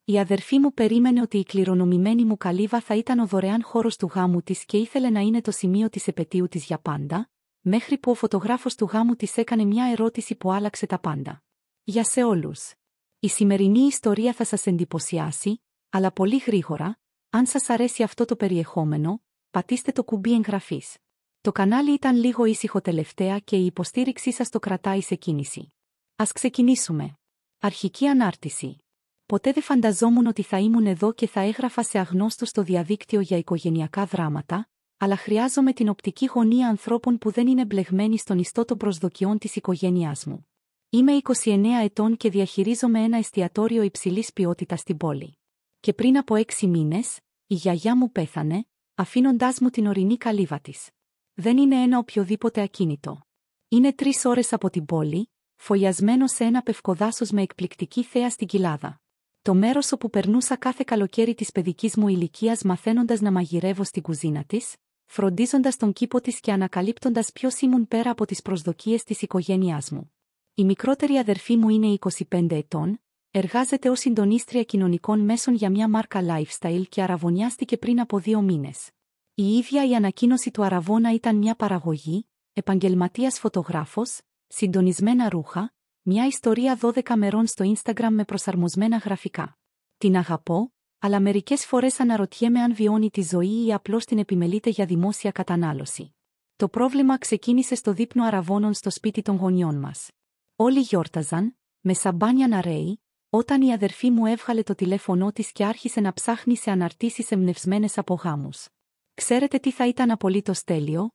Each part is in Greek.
Η αδερφή μου περίμενε ότι η κληρονομημένη μου καλύβα θα ήταν ο δωρεάν χώρος του γάμου της και ήθελε να είναι το σημείο της επετείου της για πάντα, μέχρι που ο φωτογράφος του γάμου της έκανε μια ερώτηση που άλλαξε τα πάντα. Για σε όλους. Η σημερινή ιστορία θα σας εντυπωσιάσει, αλλά πολύ γρήγορα. Αν σας αρέσει αυτό το περιεχόμενο, πατήστε το κουμπί εγγραφής. Το κανάλι ήταν λίγο ήσυχο τελευταία και η υποστήριξή σας το κρατάει σε κίνηση. Ας ξεκινήσουμε. Αρχική ανάρτηση. Ποτέ δεν φανταζόμουν ότι θα ήμουν εδώ και θα έγραφα σε αγνώστους στο διαδίκτυο για οικογενειακά δράματα, αλλά χρειάζομαι την οπτική γωνία ανθρώπων που δεν είναι μπλεγμένοι στον ιστό των προσδοκιών της οικογένειάς μου. Είμαι 29 ετών και διαχειρίζομαι ένα εστιατόριο υψηλής ποιότητας στην πόλη. Και πριν από 6 μήνες, η γιαγιά μου πέθανε, αφήνοντάς μου την ορεινή καλύβα της. Δεν είναι ένα οποιοδήποτε ακίνητο. Είναι 3 ώρες από την πόλη, φωλιασμένο σε ένα πευκοδάσος με εκπληκτική θέα στην κοιλάδα. Το μέρος όπου περνούσα κάθε καλοκαίρι της παιδικής μου ηλικίας μαθαίνοντας να μαγειρεύω στην κουζίνα της, φροντίζοντας τον κήπο της και ανακαλύπτοντας ποιος ήμουν πέρα από τις προσδοκίες της οικογένειάς μου. Η μικρότερη αδερφή μου είναι 25 ετών, εργάζεται ως συντονίστρια κοινωνικών μέσων για μια μάρκα lifestyle και αραβωνιάστηκε πριν από 2 μήνες. Η ίδια η ανακοίνωση του αραβώνα ήταν μια παραγωγή, επαγγελματίας φωτογράφος, συντονισμένα ρούχα, μια ιστορία 12 μερών στο Instagram με προσαρμοσμένα γραφικά. Την αγαπώ, αλλά μερικές φορές αναρωτιέμαι αν βιώνει τη ζωή ή απλώς την επιμελείται για δημόσια κατανάλωση. Το πρόβλημα ξεκίνησε στο δείπνο αραβώνων στο σπίτι των γονιών μας. Όλοι γιόρταζαν, με σαμπάνια να ρέει, όταν η αδερφή μου έβγαλε το τηλέφωνό της και άρχισε να ψάχνει σε αναρτήσεις εμπνευσμένες από γάμους. «Ξέρετε τι θα ήταν απολύτως τέλειο?»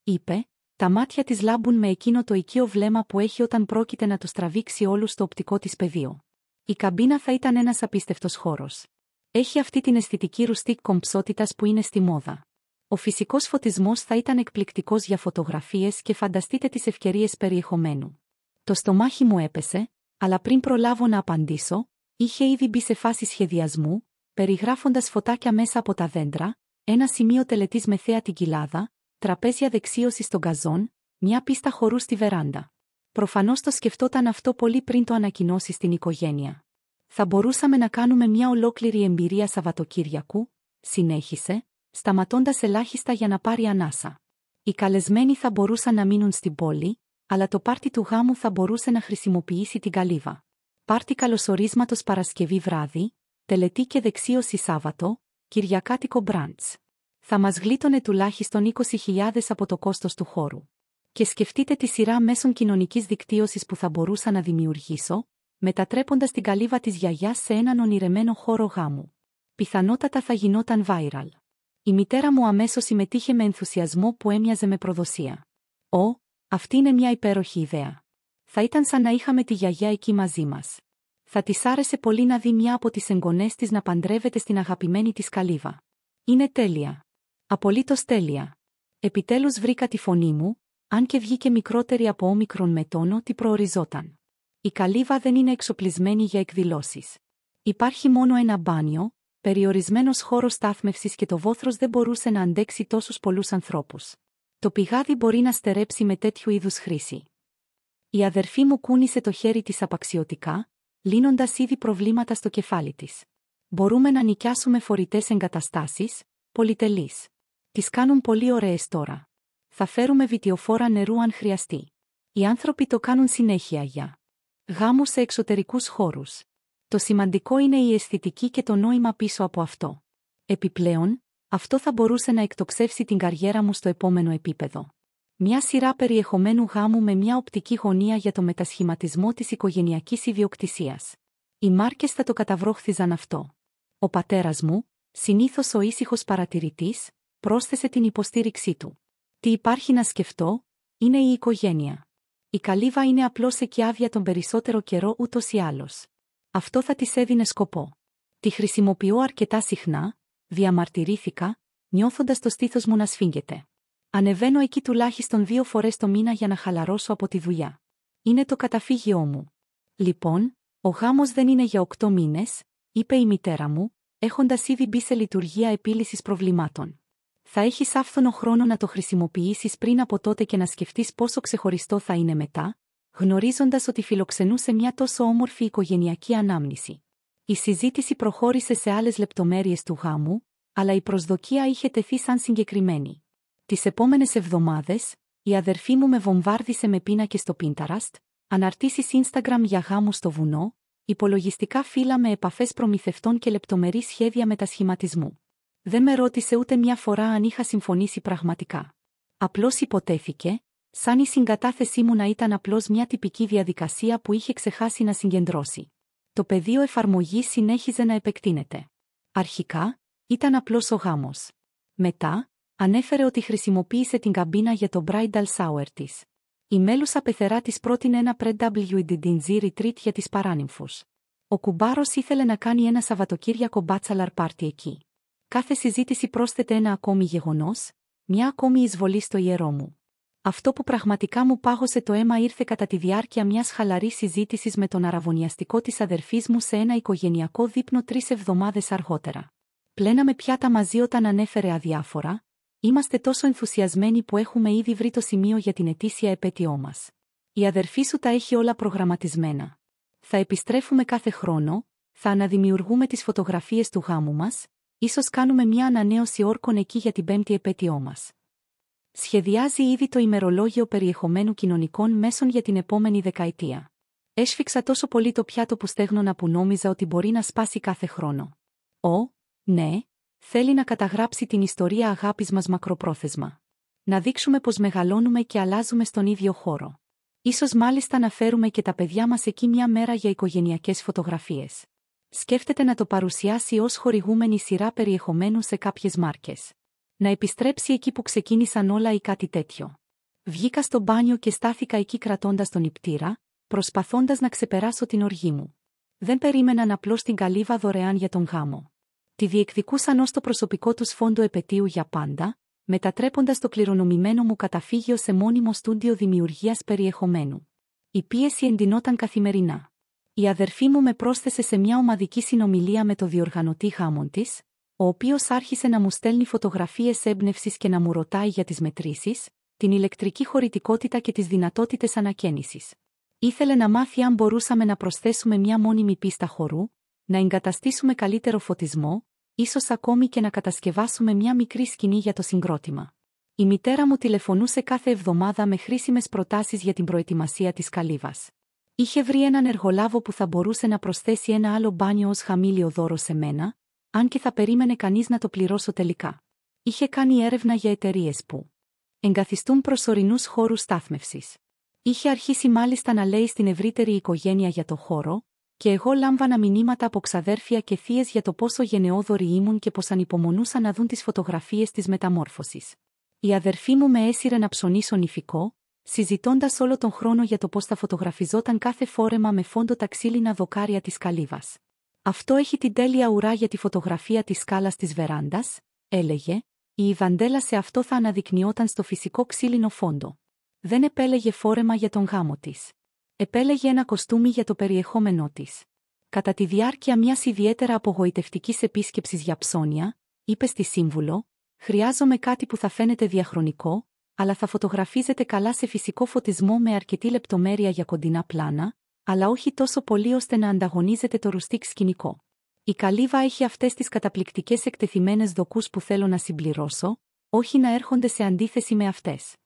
είπε. Τα μάτια της λάμπουν με εκείνο το οικείο βλέμμα που έχει όταν πρόκειται να τους τραβήξει όλους στο οπτικό της πεδίο. Η καμπίνα θα ήταν ένας απίστευτος χώρος. Έχει αυτή την αισθητική ρουστικ κομψότητας που είναι στη μόδα. Ο φυσικός φωτισμός θα ήταν εκπληκτικός για φωτογραφίες και φανταστείτε τις ευκαιρίες περιεχομένου. Το στομάχι μου έπεσε, αλλά πριν προλάβω να απαντήσω, είχε ήδη μπει σε φάση σχεδιασμού, περιγράφοντας φωτάκια μέσα από τα δέντρα, ένα σημείο τελετής με θέα την κοιλάδα, τραπέζια δεξίωση στον γκαζόν, μια πίστα χορού στη βεράντα. Προφανώς το σκεφτόταν αυτό πολύ πριν το ανακοινώσει στην οικογένεια. Θα μπορούσαμε να κάνουμε μια ολόκληρη εμπειρία Σαββατοκύριακου, συνέχισε, σταματώντας ελάχιστα για να πάρει ανάσα. Οι καλεσμένοι θα μπορούσαν να μείνουν στην πόλη, αλλά το πάρτι του γάμου θα μπορούσε να χρησιμοποιήσει την καλύβα. Πάρτι καλωσορίσματος Παρασκευή βράδυ, τελετή και δεξίωση Σάββατο, κυριακάτικο μπραντς. Θα μας γλίτωνε τουλάχιστον 20.000 από το κόστος του χώρου. Και σκεφτείτε τη σειρά μέσων κοινωνικής δικτύωσης που θα μπορούσα να δημιουργήσω, μετατρέποντας την καλύβα της γιαγιάς σε έναν ονειρεμένο χώρο γάμου. Πιθανότατα θα γινόταν viral. Η μητέρα μου αμέσως συμμετείχε με ενθουσιασμό που έμοιαζε με προδοσία. Αυτή είναι μια υπέροχη ιδέα. Θα ήταν σαν να είχαμε τη γιαγιά εκεί μαζί μας. Θα της άρεσε πολύ να δει μια από τις εγγονές της να παντρεύεται στην αγαπημένη της καλύβα. Είναι τέλεια. Απολύτως τέλεια. Επιτέλους βρήκα τη φωνή μου, αν και βγήκε μικρότερη από όμικρον με τόνο τι προοριζόταν. Η καλύβα δεν είναι εξοπλισμένη για εκδηλώσεις. Υπάρχει μόνο ένα μπάνιο, περιορισμένος χώρος στάθμευσης και το βόθρος δεν μπορούσε να αντέξει τόσους πολλούς ανθρώπους. Το πηγάδι μπορεί να στερέψει με τέτοιου είδους χρήση. Η αδερφή μου κούνησε το χέρι της απαξιωτικά, λύνοντας ήδη προβλήματα στο κεφάλι της. Μπορούμε να νοικιάσουμε φορητές εγκαταστάσεις, πολυτελείς. Τις κάνουν πολύ ωραίες τώρα. Θα φέρουμε βιτιοφόρα νερού αν χρειαστεί. Οι άνθρωποι το κάνουν συνέχεια για γάμους σε εξωτερικούς χώρους. Το σημαντικό είναι η αισθητική και το νόημα πίσω από αυτό. Επιπλέον, αυτό θα μπορούσε να εκτοξεύσει την καριέρα μου στο επόμενο επίπεδο. Μια σειρά περιεχομένου γάμου με μια οπτική γωνία για το μετασχηματισμό της οικογενειακής ιδιοκτησίας. Οι μάρκες θα το καταβρόχθιζαν αυτό. Ο πατέρας μου, συνήθως ο ήσυχος παρατηρητής, πρόσθεσε την υποστήριξή του. Τι υπάρχει να σκεφτώ, είναι η οικογένεια. Η καλύβα είναι απλώς εκεί άδεια τον περισσότερο καιρό ούτως ή άλλως. Αυτό θα της έδινε σκοπό. Τη χρησιμοποιώ αρκετά συχνά, διαμαρτυρήθηκα, νιώθοντας το στήθος μου να σφίγγεται. Ανεβαίνω εκεί τουλάχιστον 2 φορές το μήνα για να χαλαρώσω από τη δουλειά. Είναι το καταφύγιό μου. Λοιπόν, ο γάμος δεν είναι για 8 μήνες, είπε η μητέρα μου, έχοντας ήδη μπει σε λειτουργία επίλυσης προβλημάτων. Θα έχεις άφθονο χρόνο να το χρησιμοποιήσεις πριν από τότε και να σκεφτείς πόσο ξεχωριστό θα είναι μετά, γνωρίζοντας ότι φιλοξενούσε μια τόσο όμορφη οικογενειακή ανάμνηση. Η συζήτηση προχώρησε σε άλλες λεπτομέρειες του γάμου, αλλά η προσδοκία είχε τεθεί σαν συγκεκριμένη. Τις επόμενες εβδομάδες, η αδερφή μου με βομβάρδισε με πίνακες στο Pinterest, αναρτήσεις Instagram για γάμου στο βουνό, υπολογιστικά φύλλα με επαφές προμηθευτών και λεπτομερή σχέδια μετασχηματισμού. Δεν με ρώτησε ούτε μια φορά αν είχα συμφωνήσει πραγματικά. Απλώς υποτέθηκε, σαν η συγκατάθεσή μου να ήταν απλώς μια τυπική διαδικασία που είχε ξεχάσει να συγκεντρώσει. Το πεδίο εφαρμογής συνέχιζε να επεκτείνεται. Αρχικά, ήταν απλώς ο γάμος. Μετά, ανέφερε ότι χρησιμοποίησε την καμπίνα για το bridal shower της. Η μέλουσα πεθερά της πρότεινε ένα pre-WDDNG retreat για τις παράνυμφους. Ο κουμπάρος ήθελε να κάνει ένα Σαββατοκύριακο bachelor party εκεί. Κάθε συζήτηση πρόσθεται ένα ακόμη γεγονός, μια ακόμη εισβολή στο ιερό μου. Αυτό που πραγματικά μου πάγωσε το αίμα ήρθε κατά τη διάρκεια μιας χαλαρής συζήτησης με τον αραβωνιαστικό της αδερφής μου σε ένα οικογενειακό δείπνο 3 εβδομάδες αργότερα. Πλέναμε πιάτα μαζί όταν ανέφερε αδιάφορα. Είμαστε τόσο ενθουσιασμένοι που έχουμε ήδη βρει το σημείο για την ετήσια επέτειό μας. Η αδερφή σου τα έχει όλα προγραμματισμένα. Θα επιστρέφουμε κάθε χρόνο, θα αναδημιουργούμε τις φωτογραφίες του γάμου μας, ίσως κάνουμε μια ανανέωση όρκων εκεί για την 5η επέτειό μας. Σχεδιάζει ήδη το ημερολόγιο περιεχομένου κοινωνικών μέσων για την επόμενη δεκαετία. Έσφιξα τόσο πολύ το πιάτο που στέγνονα που νόμιζα ότι μπορεί να σπάσει κάθε χρόνο. Ναι. Θέλει να καταγράψει την ιστορία αγάπης μας μακροπρόθεσμα. Να δείξουμε πως μεγαλώνουμε και αλλάζουμε στον ίδιο χώρο. Ίσως μάλιστα να φέρουμε και τα παιδιά μας εκεί μια μέρα για οικογενειακές φωτογραφίες. Σκέφτεται να το παρουσιάσει ως χορηγούμενη σειρά περιεχομένου σε κάποιες μάρκες. Να επιστρέψει εκεί που ξεκίνησαν όλα ή κάτι τέτοιο. Βγήκα στο μπάνιο και στάθηκα εκεί κρατώντας τον υπτήρα, προσπαθώντας να ξεπεράσω την οργή μου. Δεν περίμεναν απλώς την καλύβα δωρεάν για τον γάμο. Τη διεκδικούσαν ως το προσωπικό τους φόντο επετείου για πάντα, μετατρέποντας το κληρονομημένο μου καταφύγιο σε μόνιμο στούντιο δημιουργίας περιεχομένου. Η πίεση εντυνόταν καθημερινά. Η αδερφή μου με πρόσθεσε σε μια ομαδική συνομιλία με το διοργανωτή γάμων της, ο οποίος άρχισε να μου στέλνει φωτογραφίες έμπνευσης και να μου ρωτάει για τις μετρήσεις, την ηλεκτρική χωρητικότητα και τις δυνατότητες ανακαίνησης. Ήθελε να μάθει αν μπορούσαμε να προσθέσουμε μια μόνιμη πίστα χορού, να εγκαταστήσουμε καλύτερο φωτισμό, ίσως ακόμη και να κατασκευάσουμε μια μικρή σκηνή για το συγκρότημα. Η μητέρα μου τηλεφωνούσε κάθε εβδομάδα με χρήσιμες προτάσεις για την προετοιμασία της καλύβας. Είχε βρει έναν εργολάβο που θα μπορούσε να προσθέσει ένα άλλο μπάνιο ως χαμήλιο δώρο σε μένα, αν και θα περίμενε κανείς να το πληρώσω τελικά. Είχε κάνει έρευνα για εταιρείες που εγκαθιστούν προσωρινούς χώρους στάθμευσης. Είχε αρχίσει μάλιστα να λέει στην ευρύτερη οικογένεια για το χώρο, και εγώ λάμβανα μηνύματα από ξαδέρφια και θείες για το πόσο γενναιόδοροι ήμουν και πως ανυπομονούσα να δουν τις φωτογραφίες της μεταμόρφωσης. Η αδερφή μου με έσυρε να ψωνίσω νηφικό, συζητώντας όλο τον χρόνο για το πώς θα φωτογραφιζόταν κάθε φόρεμα με φόντο τα ξύλινα δοκάρια της καλύβας. Αυτό έχει την τέλεια ουρά για τη φωτογραφία της σκάλας της βεράντας, έλεγε, η Ιβαντέλα σε αυτό θα αναδεικνυόταν στο φυσικό ξύλινο φόντο. Δεν επέλεγε φόρεμα για τον γάμο της. Επέλεγε ένα κοστούμι για το περιεχόμενό της. Κατά τη διάρκεια μιας ιδιαίτερα απογοητευτικής επίσκεψης για ψώνια, είπε στη σύμβουλο, χρειάζομαι κάτι που θα φαίνεται διαχρονικό, αλλά θα φωτογραφίζεται καλά σε φυσικό φωτισμό με αρκετή λεπτομέρεια για κοντινά πλάνα, αλλά όχι τόσο πολύ ώστε να ανταγωνίζεται το ρουστικ σκηνικό. Η καλύβα έχει αυτές τις καταπληκτικές εκτεθειμένες δοκούς που θέλω να συμπληρώσω, όχι να έρχονται σε αντίθεση με αυτές.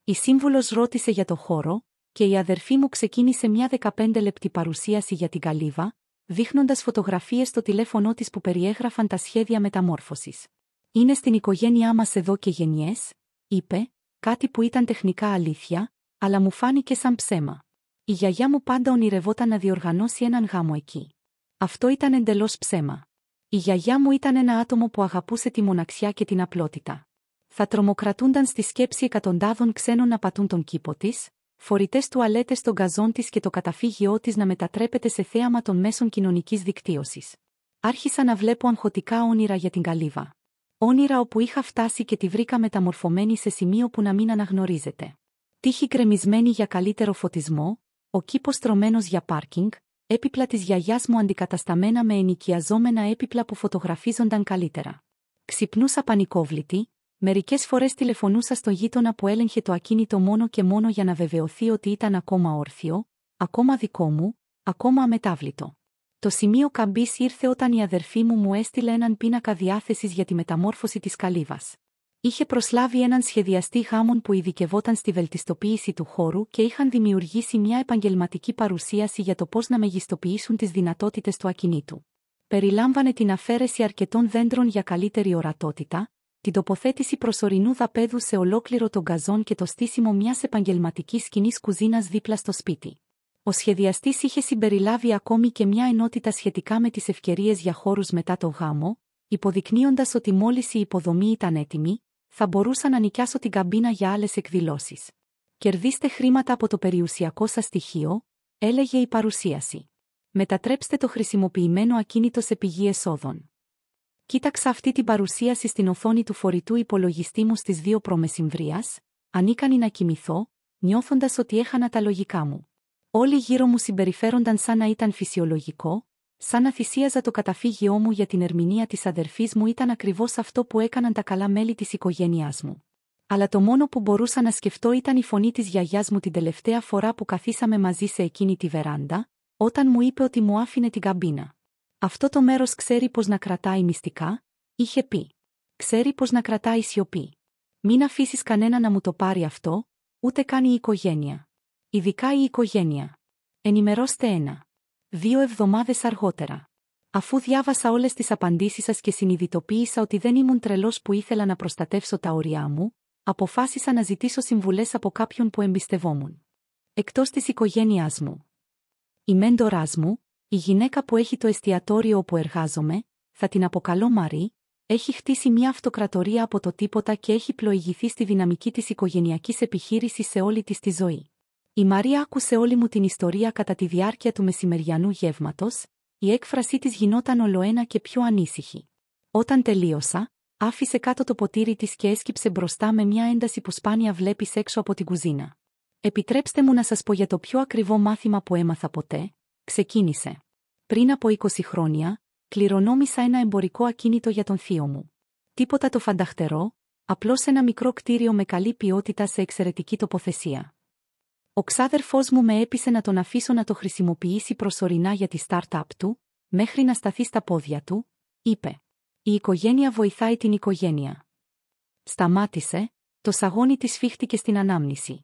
Η σύμβουλος ρώτησε για το χώρο, και η αδερφή μου ξεκίνησε μια 15 λεπτή παρουσίαση για την καλύβα, δείχνοντας φωτογραφίες στο τηλέφωνό της που περιέγραφαν τα σχέδια μεταμόρφωσης. «Είναι στην οικογένειά μας εδώ και γενιές», είπε, κάτι που ήταν τεχνικά αλήθεια, αλλά μου φάνηκε σαν ψέμα. Η γιαγιά μου πάντα ονειρευόταν να διοργανώσει έναν γάμο εκεί. Αυτό ήταν εντελώς ψέμα. Η γιαγιά μου ήταν ένα άτομο που αγαπούσε τη μοναξιά και την απλότητα. Θα τρομοκρατούνταν στη σκέψη εκατοντάδων ξένων να πατούν τον κήπο της, φορητές τουαλέτες στον γκαζόν της και το καταφύγιό της να μετατρέπεται σε θέαμα των μέσων κοινωνικής δικτύωσης. Άρχισα να βλέπω αγχωτικά όνειρα για την καλύβα. Όνειρα όπου είχα φτάσει και τη βρήκα μεταμορφωμένη σε σημείο που να μην αναγνωρίζεται. Τύχη γκρεμισμένη για καλύτερο φωτισμό, ο κήπος τρωμένος για πάρκινγκ, έπιπλα της γιαγιάς μου αντικατασταμένα με ενοικιαζόμενα έπιπλα που φωτογραφίζονταν καλύτερα. Ξυπνούσα πανικόβλητη, μερικές φορές τηλεφωνούσα στο γείτονα που έλεγχε το ακίνητο μόνο και μόνο για να βεβαιωθεί ότι ήταν ακόμα όρθιο, ακόμα δικό μου, ακόμα αμετάβλητο. Το σημείο καμπής ήρθε όταν η αδερφή μου έστειλε έναν πίνακα διάθεσης για τη μεταμόρφωση της καλύβας. Είχε προσλάβει έναν σχεδιαστή γάμων που ειδικευόταν στη βελτιστοποίηση του χώρου και είχαν δημιουργήσει μια επαγγελματική παρουσίαση για το πώς να μεγιστοποιήσουν τις δυνατότητες του ακινήτου. Περιλάμβανε την αφαίρεση αρκετών δέντρων για καλύτερη ορατότητα, την τοποθέτηση προσωρινού δαπέδου σε ολόκληρο τον γκαζόν και το στήσιμο μιας επαγγελματικής σκηνής κουζίνας δίπλα στο σπίτι. Ο σχεδιαστής είχε συμπεριλάβει ακόμη και μια ενότητα σχετικά με τις ευκαιρίες για χώρους μετά το γάμο, υποδεικνύοντας ότι μόλις η υποδομή ήταν έτοιμη, θα μπορούσα να νοικιάσω την καμπίνα για άλλες εκδηλώσεις. «Κερδίστε χρήματα από το περιουσιακό σας στοιχείο», έλεγε η παρουσίαση. «Μετατρέψτε το χρησιμοποιημένο ακίνητο σε πηγή εσόδων». Κοίταξα αυτή την παρουσίαση στην οθόνη του φορητού υπολογιστή μου στις 2 π.Μ., ανίκανη να κοιμηθώ, νιώθοντας ότι έχανα τα λογικά μου. Όλοι γύρω μου συμπεριφέρονταν σαν να ήταν φυσιολογικό, σαν να θυσίαζα το καταφύγιό μου για την ερμηνεία της αδερφής μου ήταν ακριβώς αυτό που έκαναν τα καλά μέλη της οικογένειάς μου. Αλλά το μόνο που μπορούσα να σκεφτώ ήταν η φωνή της γιαγιάς μου την τελευταία φορά που καθίσαμε μαζί σε εκείνη τη βεράντα, όταν μου είπε ότι μου άφηνε την καμπίνα. «Αυτό το μέρος ξέρει πώς να κρατάει μυστικά», είχε πει. «Ξέρει πώς να κρατάει σιωπή. Μην αφήσεις κανένα να μου το πάρει αυτό, ούτε καν η οικογένεια. Ειδικά η οικογένεια. Ενημερώστε 1-2 εβδομάδες αργότερα. Αφού διάβασα όλες τις απαντήσεις σας και συνειδητοποίησα ότι δεν ήμουν τρελός που ήθελα να προστατεύσω τα όρια μου, αποφάσισα να ζητήσω συμβουλές από κάποιον που εμπιστευόμουν. Εκτός της οικογένειάς μου. Η μέντοράς μου, η γυναίκα που έχει το εστιατόριο όπου εργάζομαι, θα την αποκαλώ Μαρή, έχει χτίσει μια αυτοκρατορία από το τίποτα και έχει πλοηγηθεί στη δυναμική της οικογενειακής επιχείρησης σε όλη της τη ζωή. Η Μαρία άκουσε όλη μου την ιστορία κατά τη διάρκεια του μεσημεριανού γεύματος, η έκφρασή της γινόταν ολοένα και πιο ανήσυχη. Όταν τελείωσα, άφησε κάτω το ποτήρι της και έσκυψε μπροστά με μια ένταση που σπάνια βλέπεις έξω από την κουζίνα. «Επιτρέψτε μου να σας πω για το πιο ακριβό μάθημα που έμαθα ποτέ», ξεκίνησε. «Πριν από 20 χρόνια, κληρονόμησα ένα εμπορικό ακίνητο για τον θείο μου. Τίποτα το φανταχτερό, απλώς ένα μικρό κτίριο με καλή ποιότητα σε εξαιρετική τοποθεσία. Ο ξάδερφός μου με έπεισε να τον αφήσω να το χρησιμοποιήσει προσωρινά για τη start-up του, μέχρι να σταθεί στα πόδια του», είπε. «Η οικογένεια βοηθάει την οικογένεια». Σταμάτησε, το σαγόνι της σφίχτηκε στην ανάμνηση.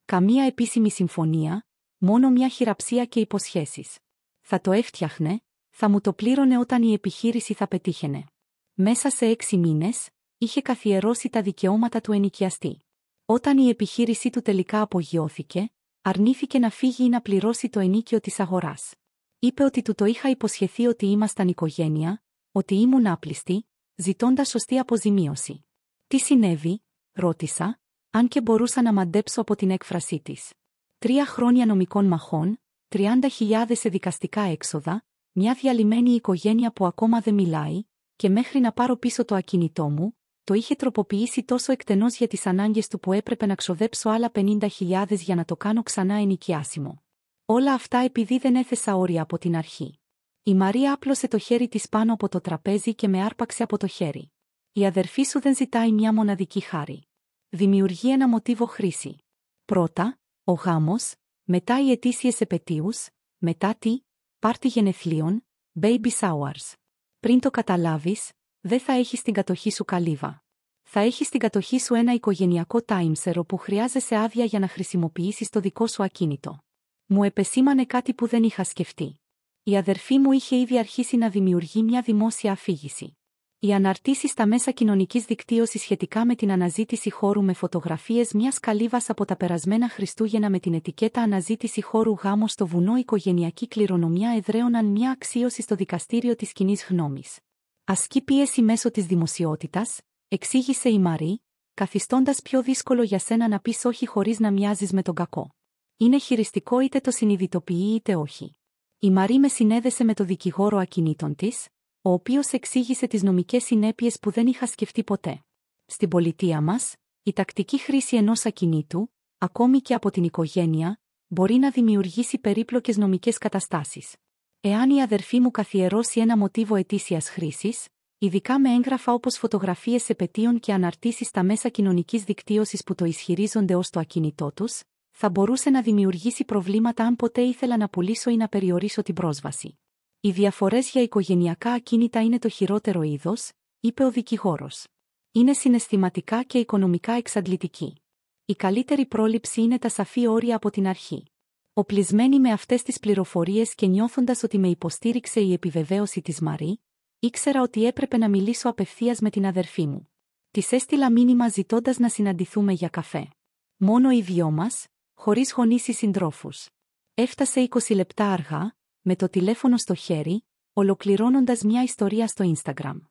Καμία επίσημη συμφωνία, μόνο μια χειραψία και υποσχέσεις. Θα το έφτιαχνε, θα μου το πλήρωνε όταν η επιχείρηση θα πετύχαινε. Μέσα σε 6 μήνες, είχε καθιερώσει τα δικαιώματα του ενοικιαστή. Όταν η επιχείρησή του τελικά απογειώθηκε, αρνήθηκε να φύγει ή να πληρώσει το ενίκιο της αγοράς. Είπε ότι του το είχα υποσχεθεί ότι ήμασταν οικογένεια, ότι ήμουν άπλιστη, ζητώντας σωστή αποζημίωση. «Τι συνέβη?» ρώτησα, αν και μπορούσα να μαντέψω από την έκφρασή της. 3 χρόνια νομικών μαχών, 30.000 σε δικαστικά έξοδα, μια διαλυμένη οικογένεια που ακόμα δεν μιλάει, και μέχρι να πάρω πίσω το ακίνητό μου, το είχε τροποποιήσει τόσο εκτενώς για τις ανάγκες του που έπρεπε να ξοδέψω άλλα 50.000 για να το κάνω ξανά ενοικιάσιμο. Όλα αυτά επειδή δεν έθεσα όρια από την αρχή. Η Μαρία άπλωσε το χέρι της πάνω από το τραπέζι και με άρπαξε από το χέρι. «Η αδερφή σου δεν ζητάει μια μοναδική χάρη. Δημιουργεί ένα μοτίβο χρήση. Πρώτα, ο γάμος, μετά οι ετήσιες επετείους, μετά πάρτι γενεθλίων, baby showers. Πριν το καταλάβεις, δεν θα έχεις στην κατοχή σου καλύβα. Θα έχεις στην κατοχή σου ένα οικογενειακό timeshare όπου χρειάζεσαι άδεια για να χρησιμοποιήσεις το δικό σου ακίνητο». Μου επεσήμανε κάτι που δεν είχα σκεφτεί. Η αδερφή μου είχε ήδη αρχίσει να δημιουργεί μια δημόσια αφήγηση. Οι αναρτήσεις στα μέσα κοινωνικής δικτύωσης σχετικά με την αναζήτηση χώρου με φωτογραφίες μιας καλύβας από τα περασμένα Χριστούγεννα με την ετικέτα «Αναζήτηση χώρου γάμο στο βουνό οικογενειακή κληρονομιά» εδραίωναν μια αξίωση στο δικαστήριο της κοινής γνώμης. «Ασκεί πίεση μέσω της δημοσιότητας», εξήγησε η Μαρή, καθιστώντας πιο δύσκολο για σένα να πεις όχι χωρίς να μοιάζεις με τον κακό. Είναι χειριστικό είτε το συνειδητοποιεί είτε όχι. Η Μαρή με συνέδεσε με το δικηγόρο ακινήτων της, ο οποίος εξήγησε τις νομικές συνέπειες που δεν είχα σκεφτεί ποτέ. Στην πολιτεία μας, η τακτική χρήση ενός ακινήτου, ακόμη και από την οικογένεια, μπορεί να δημιουργήσει περίπλοκες νομικές καταστάσεις. Εάν η αδερφή μου καθιερώσει ένα μοτίβο ετήσιας χρήσης, ειδικά με έγγραφα όπως φωτογραφίες επετείων και αναρτήσεις στα μέσα κοινωνικής δικτύωσης που το ισχυρίζονται ως το ακίνητό τους, θα μπορούσε να δημιουργήσει προβλήματα αν ποτέ ήθελα να πουλήσω ή να περιορίσω την πρόσβαση. Οι διαφορές για οικογενειακά ακίνητα είναι το χειρότερο είδος, είπε ο δικηγόρος. Είναι συναισθηματικά και οικονομικά εξαντλητική. Η καλύτερη πρόληψη είναι τα σαφή όρια από την αρχή. Οπλισμένη με αυτές τις πληροφορίες και νιώθοντας ότι με υποστήριξε η επιβεβαίωση της Μαρή, ήξερα ότι έπρεπε να μιλήσω απευθείας με την αδερφή μου. Της έστειλα μήνυμα ζητώντας να συναντηθούμε για καφέ. Μόνο οι δυο μας, χωρίς γονείς ή συντρόφους. Έφτασε 20 λεπτά αργά, με το τηλέφωνο στο χέρι, ολοκληρώνοντας μια ιστορία στο Instagram.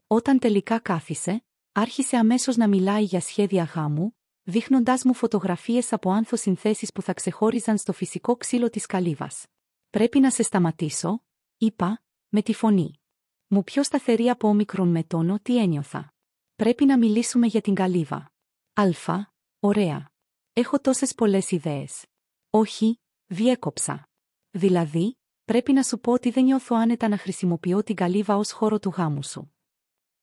Όταν τελικά κάθισε, άρχισε αμέσως να μιλάει για σχέδια γάμου, δείχνοντάς μου φωτογραφίες από ανθοσυνθέσεις που θα ξεχώριζαν στο φυσικό ξύλο της καλύβας. «Πρέπει να σε σταματήσω», είπα, με τη φωνή μου πιο σταθερή από όμικρον με τόνο τι ένιωθα. «Πρέπει να μιλήσουμε για την καλύβα». Ωραία. Έχω τόσες πολλές ιδέες». «Όχι», διέκοψα. «Δηλαδή, πρέπει να σου πω ότι δεν νιώθω άνετα να χρησιμοποιώ την καλύβα ως χώρο του γάμου σου».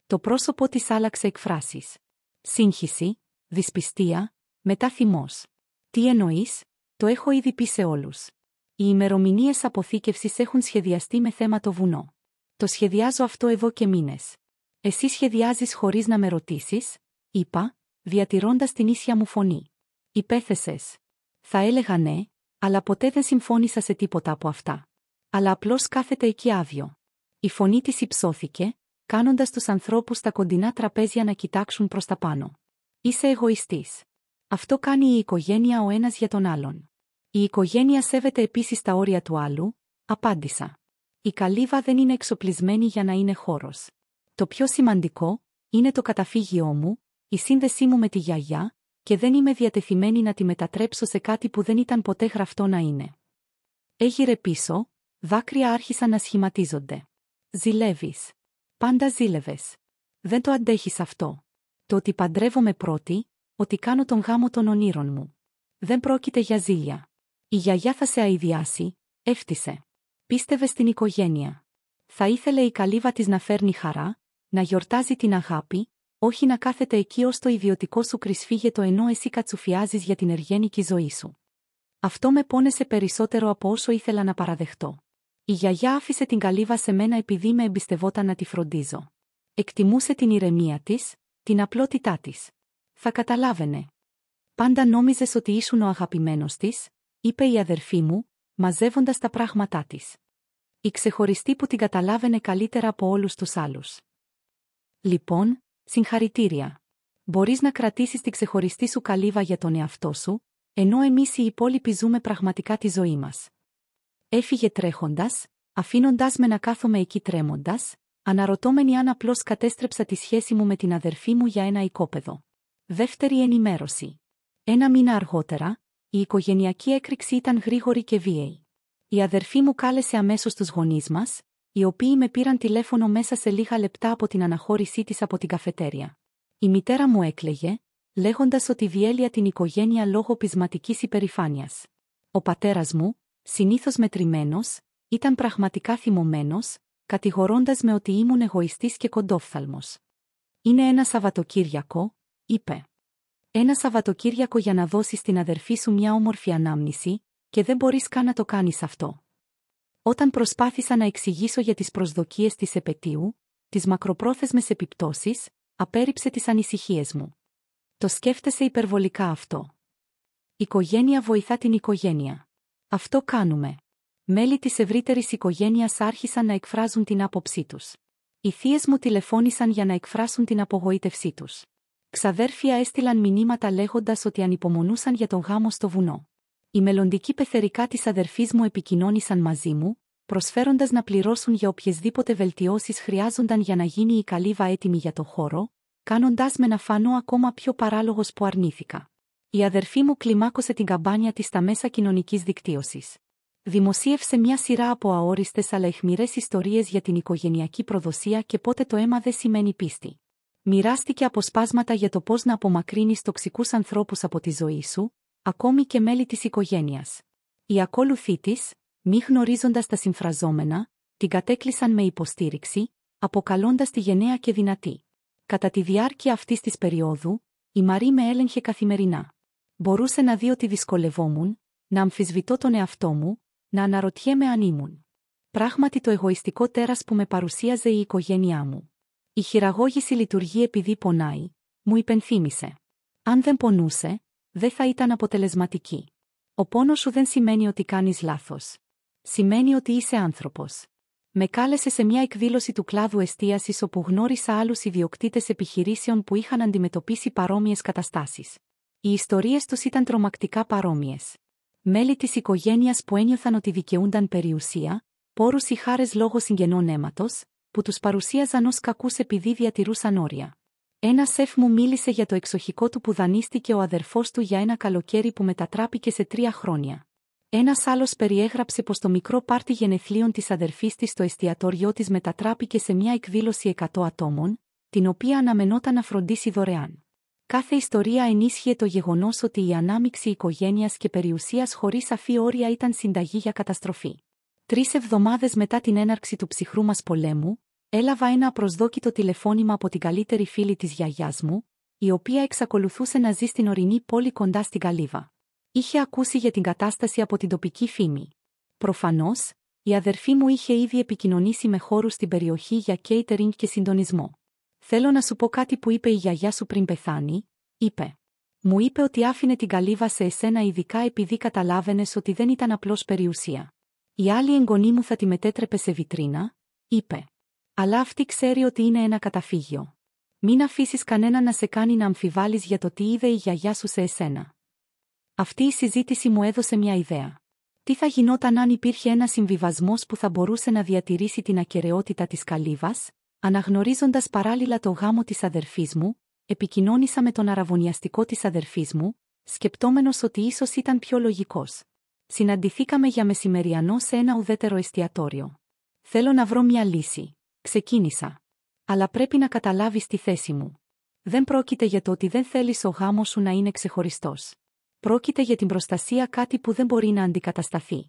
Το πρόσωπο της άλλαξε εκφράσεις. Σύγχυση, δυσπιστία, μετά θυμός. «Τι εννοείς?» «Το έχω ήδη πει σε όλους. Οι ημερομηνίες αποθήκευσης έχουν σχεδιαστεί με θέμα το βουνό. Το σχεδιάζω αυτό εδώ και μήνες. Εσύ σχεδιάζεις χωρίς να με ρωτήσεις», είπα, διατηρώντας την ίσια μου φωνή. «Υπέθεσες». Θα έλεγα ναι, αλλά ποτέ δεν συμφώνησα σε τίποτα από αυτά. Αλλά απλώς κάθεται εκεί άδειο. Η φωνή της υψώθηκε, κάνοντας τους ανθρώπους στα κοντινά τραπέζια να κοιτάξουν προς τα πάνω. «Είσαι εγωιστής. Αυτό κάνει η οικογένεια ο ένας για τον άλλον. Η οικογένεια σέβεται επίσης τα όρια του άλλου», απάντησα. «Η καλύβα δεν είναι εξοπλισμένη για να είναι χώρος. Το πιο σημαντικό είναι το καταφύγιό μου, η σύνδεσή μου με τη γιαγιά, και δεν είμαι διατεθειμένη να τη μετατρέψω σε κάτι που δεν ήταν ποτέ γραφτό να είναι». Έγειρε πίσω, δάκρυα άρχισαν να σχηματίζονται. «Ζηλεύεις. Πάντα ζήλευες. Δεν το αντέχεις αυτό. Το ότι παντρεύομαι πρώτη, ότι κάνω τον γάμο των ονείρων μου. Δεν πρόκειται για ζήλια. Η γιαγιά θα σε αηδιάσει», έφτισε. «Πίστευε στην οικογένεια. Θα ήθελε η καλύβα της να φέρνει χαρά, να γιορτάζει την αγάπη, όχι να κάθεται εκεί ως το ιδιωτικό σου κρυσφύγετο ενώ εσύ κατσουφιάζεις για την εργένικη ζωή σου. Αυτό με πόνεσε περισσότερο από όσο ήθελα να παραδεχτώ. Η γιαγιά άφησε την καλύβα σε μένα επειδή με εμπιστευόταν να τη φροντίζω. Εκτιμούσε την ηρεμία της, την απλότητά της. Θα καταλάβαινε. Πάντα νόμιζες ότι ήσουν ο αγαπημένος της», είπε η αδερφή μου, μαζεύοντας τα πράγματά της. Η ξεχωριστή που την καταλάβαινε καλύτερα από όλους τους άλλους. «Λοιπόν, συγχαρητήρια. Μπορείς να κρατήσεις την ξεχωριστή σου καλύβα για τον εαυτό σου, ενώ εμείς οι υπόλοιποι ζούμε πραγματικά τη ζωή μας». Έφυγε τρέχοντας, αφήνοντας με να κάθομαι εκεί τρέμοντας, αναρωτώμενη αν απλώς κατέστρεψα τη σχέση μου με την αδερφή μου για ένα οικόπεδο. Δεύτερη ενημέρωση. 1 μήνα αργότερα, η οικογενειακή έκρηξη ήταν γρήγορη και βίαιη. Η αδερφή μου κάλεσε αμέσως τους γονείς μας, οι οποίοι με πήραν τηλέφωνο μέσα σε λίγα λεπτά από την αναχώρησή της από την καφετέρια. Η μητέρα μου έκλαιγε, λέγοντας ότι διέλυα την οικογένεια λόγω πεισματικής υπερηφάνειας. Ο πατέρας μου, συνήθως μετρημένος, ήταν πραγματικά θυμωμένος, κατηγορώντας με ότι ήμουν εγωιστής και κοντόφθαλμος. «Είναι ένα Σαββατοκύριακο», είπε. «Ένα Σαββατοκύριακο για να δώσεις στην αδερφή σου μια όμορφη ανάμνηση, και δεν μπορείς καν να το κάνεις αυτό». Όταν προσπάθησα να εξηγήσω για τις προσδοκίες της επετείου, τις μακροπρόθεσμες επιπτώσεις, απέρριψε τις ανησυχίες μου. «Το σκέφτεσαι υπερβολικά αυτό. Η οικογένεια βοηθά την οικογένεια. Αυτό κάνουμε». Μέλη της ευρύτερης οικογένειας άρχισαν να εκφράζουν την άποψή τους. Οι θείες μου τηλεφώνησαν για να εκφράσουν την απογοήτευσή τους. Ξαδέρφια έστειλαν μηνύματα λέγοντας ότι ανυπομονούσαν για τον γάμο στο βουνό. Οι μελλοντικοί πεθερικά της αδερφής μου επικοινώνησαν μαζί μου, προσφέροντας να πληρώσουν για οποιασδήποτε βελτιώσεις χρειάζονταν για να γίνει η καλύβα έτοιμη για το χώρο, κάνοντας με να φανώ ακόμα πιο παράλογος που αρνήθηκα. Η αδερφή μου κλιμάκωσε την καμπάνια της στα μέσα κοινωνικής δικτύωσης. Δημοσίευσε μια σειρά από αόριστες αλλά αιχμηρές ιστορίες για την οικογενειακή προδοσία και πότε το αίμα δεν σημαίνει πίστη. Μοιράστηκε αποσπάσματα για το πώς να απομακρύνεις τοξικούς ανθρώπους από τη ζωή σου, ακόμη και μέλη της οικογένειας. Οι ακόλουθοί της, μη γνωρίζοντας τα συμφραζόμενα, την κατέκλυσαν με υποστήριξη, αποκαλώντας τη γενναία και δυνατή. Κατά τη διάρκεια αυτής της περίοδου, η Μαρή με έλεγχε καθημερινά. Μπορούσε να δει ότι δυσκολευόμουν, να αμφισβητώ τον εαυτό μου, να αναρωτιέμαι αν ήμουν Πράγματι το εγωιστικό τέρας που με παρουσίαζε η οικογένειά μου. Η χειραγώγηση λειτουργεί επειδή πονάει, μου υπενθύμησε. Αν δεν πονούσε, δεν θα ήταν αποτελεσματική. Ο πόνος σου δεν σημαίνει ότι κάνεις λάθος. Σημαίνει ότι είσαι άνθρωπος. Με κάλεσε σε μια εκδήλωση του κλάδου εστίασης όπου γνώρισα άλλους ιδιοκτήτες επιχειρήσεων που είχαν αντιμετωπίσει παρόμοιες καταστάσεις. Οι ιστορίες τους ήταν τρομακτικά παρόμοιες. Μέλη της οικογένειας που ένιωθαν ότι δικαιούνταν περιουσία, πόρους ή χάρες λόγω συγγενών αίματος, που τους παρουσίαζαν ως κακούς επειδή διατηρούσαν όρια. Ένα σεφ μου μίλησε για το εξοχικό του που δανείστηκε ο αδερφός του για ένα καλοκαίρι που μετατράπηκε σε 3 χρόνια. Ένας άλλος περιέγραψε πως το μικρό πάρτι γενεθλίων της αδερφής της στο εστιατόριό της μετατράπηκε σε μια εκδήλωση 100 ατόμων, την οποία αναμενόταν να φροντίσει δωρεάν. Κάθε ιστορία ενίσχυε το γεγονός ότι η ανάμειξη οικογένειας και περιουσίας χωρίς σαφή όρια ήταν συνταγή για καταστροφή. 3 εβδομάδες μετά την έναρξη του ψυχρού μας πολέμου, έλαβα ένα απροσδόκητο τηλεφώνημα από την καλύτερη φίλη της γιαγιάς μου, η οποία εξακολουθούσε να ζει στην ορεινή πόλη κοντά στην Καλύβα. Είχε ακούσει για την κατάσταση από την τοπική φήμη. Προφανώς, η αδερφή μου είχε ήδη επικοινωνήσει με χώρους στην περιοχή για catering και συντονισμό. «Θέλω να σου πω κάτι που είπε η γιαγιά σου πριν πεθάνει», είπε. «Μου είπε ότι άφηνε την Καλύβα σε εσένα ειδικά επειδή καταλάβαινες ότι δεν ήταν απλώς περιουσία. Η άλλη εγγονή μου θα τη μετέτρεπε σε βιτρίνα», είπε. «Αλλά αυτή ξέρει ότι είναι ένα καταφύγιο. Μην αφήσεις κανένα να σε κάνει να αμφιβάλλεις για το τι είδε η γιαγιά σου σε εσένα». Αυτή η συζήτηση μου έδωσε μια ιδέα. Τι θα γινόταν αν υπήρχε ένας συμβιβασμός που θα μπορούσε να διατηρήσει την ακεραιότητα της Καλύβας, αναγνωρίζοντας παράλληλα το γάμο της αδερφής μου, επικοινώνησα με τον αραβωνιαστικό της αδερφής μου, σκεπτόμενος ότι ίσως ήταν πιο λογικός. Συναντηθήκαμε για μεσημεριανό σε ένα ουδέτερο εστιατόριο. «Θέλω να βρω μια λύση», ξεκίνησα. «Αλλά πρέπει να καταλάβεις τη θέση μου. Δεν πρόκειται για το ότι δεν θέλεις ο γάμος σου να είναι ξεχωριστός. Πρόκειται για την προστασία, κάτι που δεν μπορεί να αντικατασταθεί».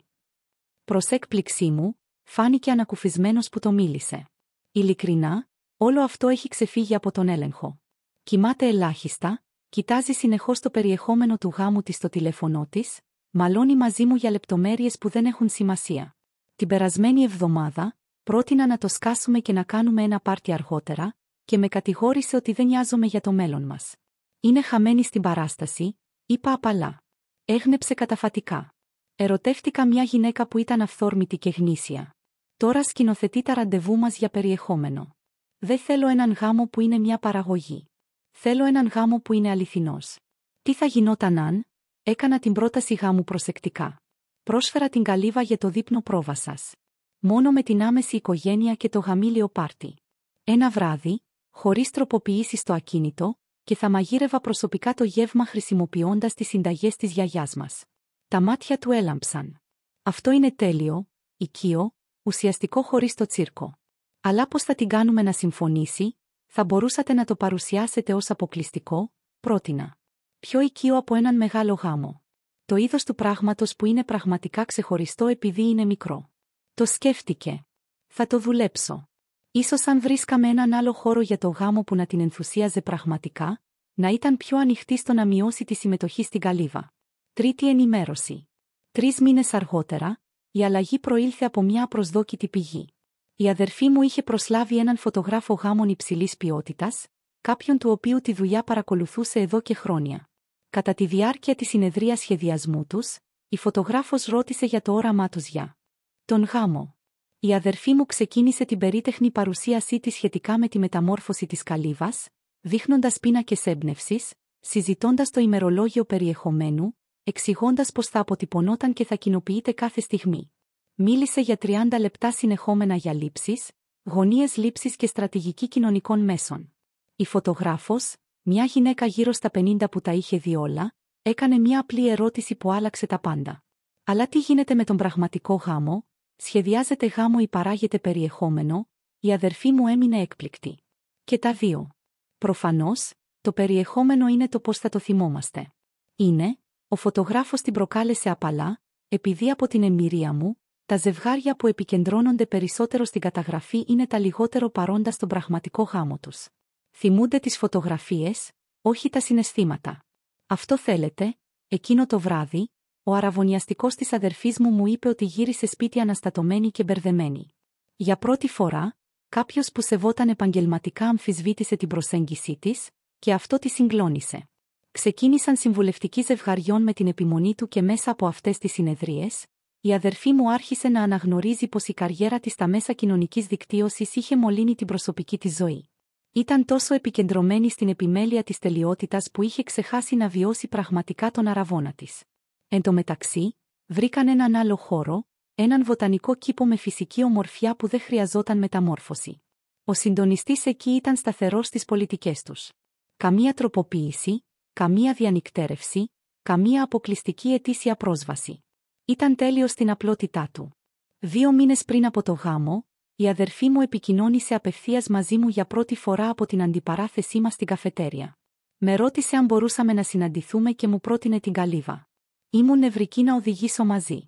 Προς έκπληξή μου, φάνηκε ανακουφισμένος που το μίλησε. Ειλικρινά, όλο αυτό έχει ξεφύγει από τον έλεγχο. Κοιμάται ελάχιστα, κοιτάζει συνεχώς το περιεχόμενο του γάμου της στο τηλέφωνό της, μαλώνει μαζί μου για λεπτομέρειες που δεν έχουν σημασία. Την περασμένη εβδομάδα, πρότεινα να το σκάσουμε και να κάνουμε ένα πάρτι αργότερα, και με κατηγόρησε ότι δεν νοιάζομαι για το μέλλον μας. «Είναι χαμένη στην παράσταση», είπα απαλά. Έγνεψε καταφατικά. Ερωτεύτηκα μια γυναίκα που ήταν αυθόρμητη και γνήσια. Τώρα σκηνοθετεί τα ραντεβού μας για περιεχόμενο. Δεν θέλω έναν γάμο που είναι μια παραγωγή. Θέλω έναν γάμο που είναι αληθινός. Τι θα γινόταν αν? Έκανα την πρόταση γάμου προσεκτικά. Πρόσφερα την Καλύβα για το δείπνο πρόβασας. Μόνο με την άμεση οικογένεια και το γαμήλιο πάρτι. Ένα βράδυ, χωρίς τροποποιήσεις στο ακίνητο, και θα μαγείρευα προσωπικά το γεύμα χρησιμοποιώντας τις συνταγές της γιαγιάς μας. Τα μάτια του έλαμψαν. «Αυτό είναι τέλειο, οικείο, ουσιαστικό χωρίς το τσίρκο. Αλλά πώς θα την κάνουμε να συμφωνήσει? Θα μπορούσατε να το παρουσιάσετε ως αποκλειστικό?» πρότεινα. «Πιο οικείο από έναν μεγάλο γάμο. Το είδος του πράγματος που είναι πραγματικά ξεχωριστό επειδή είναι μικρό». Το σκέφτηκε. «Θα το δουλέψω. Ίσως αν βρίσκαμε έναν άλλο χώρο για το γάμο που να την ενθουσίαζε πραγματικά, να ήταν πιο ανοιχτή στο να μειώσει τη συμμετοχή στην Καλύβα». Τρίτη ενημέρωση. 3 μήνες αργότερα, η αλλαγή προήλθε από μια απροσδόκητη πηγή. Η αδερφή μου είχε προσλάβει έναν φωτογράφο γάμων υψηλής ποιότητας, κάποιον του οποίου τη δουλειά παρακολουθούσε εδώ και χρόνια. Κατά τη διάρκεια της συνεδρίας σχεδιασμού τους, η φωτογράφος ρώτησε για το όραμά τους για τον γάμο. Η αδερφή μου ξεκίνησε την περίτεχνη παρουσίασή της σχετικά με τη μεταμόρφωση της Καλύβας, δείχνοντας πίνακες έμπνευσης, συζητώντας το ημερολόγιο περιεχομένου, εξηγώντας πως θα αποτυπωνόταν και θα κοινοποιείται κάθε στιγμή. Μίλησε για 30 λεπτά συνεχόμενα για λήψεις, γωνίες λήψης και στρατηγική κοινωνικών μέσων. Η φωτογράφος, μια γυναίκα γύρω στα 50 που τα είχε δει όλα, έκανε μια απλή ερώτηση που άλλαξε τα πάντα. «Αλλά τι γίνεται με τον πραγματικό γάμο? Σχεδιάζεται γάμο ή παράγεται περιεχόμενο?» Η αδερφή μου έμεινε έκπληκτη. «Και τα δύο. Προφανώς, το περιεχόμενο είναι το πώς θα το θυμόμαστε. Είναι», ο φωτογράφος την προκάλεσε απαλά, «επειδή από την εμπειρία μου, τα ζευγάρια που επικεντρώνονται περισσότερο στην καταγραφή είναι τα λιγότερο παρόντα στον πραγματικό γάμο τους. Θυμούνται τις φωτογραφίες, όχι τα συναισθήματα. Αυτό θέλετε?» Εκείνο το βράδυ, ο αραβωνιαστικός της αδερφής μου είπε ότι γύρισε σπίτι αναστατωμένη και μπερδεμένη. Για πρώτη φορά, κάποιος που σεβόταν επαγγελματικά αμφισβήτησε την προσέγγιση της, και αυτό τη συγκλώνησε. Ξεκίνησαν συμβουλευτικοί ζευγαριών με την επιμονή του και μέσα από αυτές τις συνεδρίες, η αδερφή μου άρχισε να αναγνωρίζει πως η καριέρα της στα μέσα κοινωνικής δικτύωσης είχε μολύνει την προσωπική της ζωή. Ήταν τόσο επικεντρωμένη στην επιμέλεια της τελειότητας που είχε ξεχάσει να βιώσει πραγματικά τον αραβώνα της. Εν τω μεταξύ, βρήκαν έναν άλλο χώρο, έναν βοτανικό κήπο με φυσική ομορφιά που δεν χρειαζόταν μεταμόρφωση. Ο συντονιστής εκεί ήταν σταθερός στις πολιτικές τους. Καμία τροποποίηση, καμία διανυκτέρευση, καμία αποκλειστική ετήσια πρόσβαση. Ήταν τέλειος στην απλότητά του. 2 μήνες πριν από το γάμο, η αδερφή μου επικοινώνησε απευθείας μαζί μου για πρώτη φορά από την αντιπαράθεσή μας στην καφετέρια. Με ρώτησε αν μπορούσαμε να συναντηθούμε και μου πρότεινε την καλύβα. Ήμουν νευρική να οδηγήσω μαζί.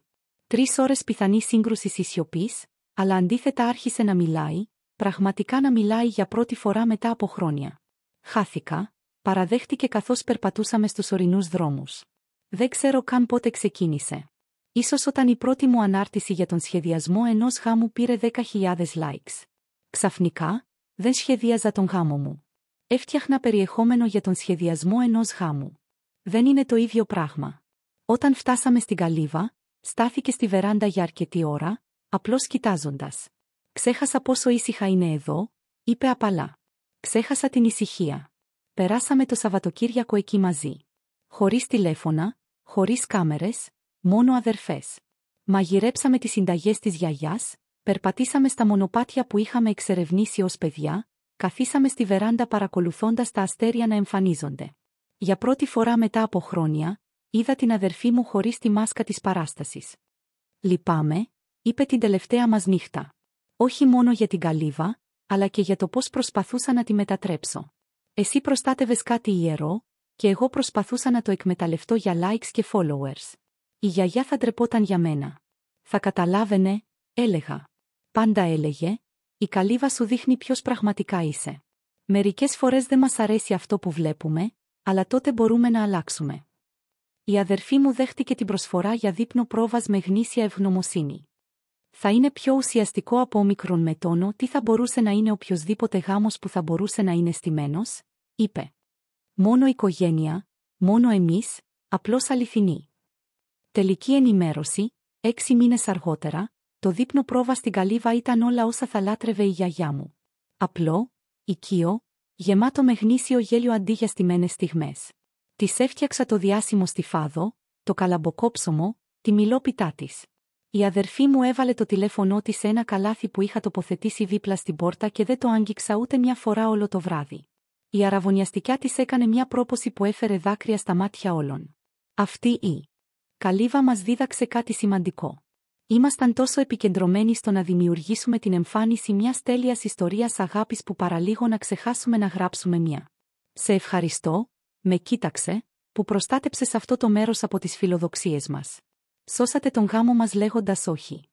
3 ώρες πιθανή σύγκρουση σιωπής, αλλά αντίθετα άρχισε να μιλάει, πραγματικά να μιλάει για πρώτη φορά μετά από χρόνια. Χάθηκα, παραδέχτηκε καθώς περπατούσαμε στους ορεινούς δρόμους. Δεν ξέρω καν πότε ξεκίνησε. Ίσως όταν η πρώτη μου ανάρτηση για τον σχεδιασμό ενός γάμου πήρε 10.000 likes. Ξαφνικά, δεν σχεδίαζα τον γάμο μου. Έφτιαχνα περιεχόμενο για τον σχεδιασμό ενός γάμου. Δεν είναι το ίδιο πράγμα. Όταν φτάσαμε στην καλύβα, στάθηκε στη βεράντα για αρκετή ώρα, απλώς κοιτάζοντας. «Ξέχασα πόσο ήσυχα είναι εδώ», είπε απαλά. «Ξέχασα την ησυχία». Περάσαμε το Σαββατοκύριακο εκεί μαζί. Χωρίς τηλέφωνα, χωρίς κάμερες, μόνο αδερφές. Μαγειρέψαμε τις συνταγές της γιαγιάς, περπατήσαμε στα μονοπάτια που είχαμε εξερευνήσει ως παιδιά, καθίσαμε στη βεράντα παρακολουθώντας τα αστέρια να εμφανίζονται. Για πρώτη φορά μετά από χρόνια, είδα την αδερφή μου χωρίς τη μάσκα της παράστασης. «Λυπάμαι», είπε την τελευταία μας νύχτα. Όχι μόνο για την καλύβα, αλλά και για το πώς προσπαθούσα να τη μετατρέψω. Εσύ προστάτευες κάτι ιερό, και εγώ προσπαθούσα να το εκμεταλλευτώ για likes και followers. Η γιαγιά θα ντρεπόταν για μένα. Θα καταλάβαινε, έλεγα. Πάντα έλεγε, η καλύβα σου δείχνει ποιος πραγματικά είσαι. Μερικές φορές δεν μας αρέσει αυτό που βλέπουμε, αλλά τότε μπορούμε να αλλάξουμε. Η αδερφή μου δέχτηκε την προσφορά για δείπνο πρόβας με γνήσια ευγνωμοσύνη. Θα είναι πιο ουσιαστικό από όμικρον με τόνο τι θα μπορούσε να είναι οποιοσδήποτε γάμος που θα μπορούσε να είναι στημένος, είπε. Μόνο οικογένεια, μόνο εμείς, απλώς αληθινή. Τελική ενημέρωση, 6 μήνες αργότερα, το δείπνο πρόβα στην καλύβα ήταν όλα όσα θα λάτρευε η γιαγιά μου. Απλό, οικείο, γεμάτο με γνήσιο γέλιο αντί για στημένες στιγμές. Της έφτιαξα το διάσημο στιφάδο, το καλαμποκόψωμο, τη μιλόπιτά της. Η αδερφή μου έβαλε το τηλέφωνό της σε ένα καλάθι που είχα τοποθετήσει δίπλα στην πόρτα και δεν το άγγιξα ούτε μια φορά όλο το βράδυ. Η αραβωνιαστικιά της έκανε μια πρόποση που έφερε δάκρυα στα μάτια όλων. Αυτή η καλύβα μας δίδαξε κάτι σημαντικό. Ήμασταν τόσο επικεντρωμένοι στο να δημιουργήσουμε την εμφάνιση μιας τέλειας ιστορίας αγάπης που παραλίγο να ξεχάσουμε να γράψουμε μια. Σε ευχαριστώ, με κοίταξε, που προστάτεψες αυτό το μέρος από τις φιλοδοξίες μας. Σώσατε τον γάμο μας λέγοντας όχι.